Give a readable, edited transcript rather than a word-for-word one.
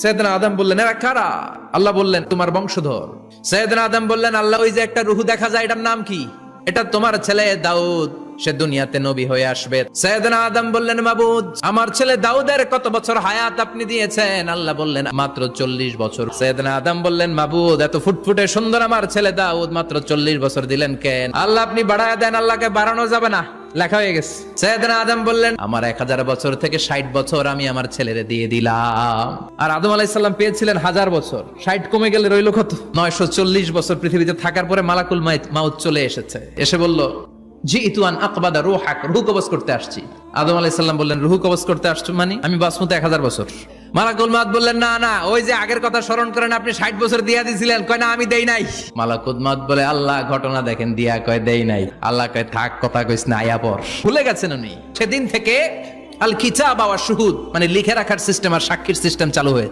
সৈয়দনা আদম বললেন, এরা কারা? আল্লাহ বললেন, তোমার বংশধর। সৈয়দনা আদম বললেন, আল্লাহ, ওই যে একটা রূহ দেখা যায়, এটার নাম কি? এটা তোমার ছেলে দাউদ, সে দুনিয়াতে নবী হয়ে আসবে। সৈয়দনা আদম বললেন, মাবুদ, আমার ছেলে দাউদের কত বছর হায়াত আপনি দিয়েছেন? আল্লাহ বললেন, মাত্র 40 বছর। সৈয়দনা আদম বললেন, মাবুদ, এত ফুটফুটে সুন্দর আমার ছেলে দাউদ, মাত্র 40 বছর দিলেন কেন? আল্লাহ, আপনি বাড়ায় দেন, আল্লাহকে বাড়ানো যাবে না, লেখা হয়ে গেছে। সৈয়দনা আদম বললেন, আমার 1000 বছর থেকে 60 বছর আমি আমার ছেলেরে দিয়ে দিলাম। আর আদম আলাইহিস সালাম পেয়েছিলেন 1000 বছর, 60 কমে গেলে রইল কত? 940 বছর পৃথিবীতে থাকার পরে মালাকুল মাউত চলে এসেছে, এসে বলল, জিইতু আন আকবাদা রূহাক, রূহ কবজ করতে আসছি। আদম আলাইহিস সালাম বললেন, রূহ কবজ করতে আসছো মানে? আমি বাঁচবো তো 1000 বছর। মালাকুল মাউত বললেন, না না, ওই যে আগের কথা স্মরণ করেন, আপনি 60 বছর দিয়া দিয়েছিলেন। কয়, না, আমি দেই নাই। মালাকুল মাউত বলে, আল্লাহ, ঘটনা দেখেন, দিয়া কয় দেই নাই। আল্লাহ কয়, থাক, কথা কইস না, আয়া পর। ভুলে গেছেন উনি। সেদিন থেকে আল কিতাব ওয়া শুহুদ, মানে লিখে রাখার সিস্টেম আর সাক্ষীর সিস্টেম চালু হয়েছে।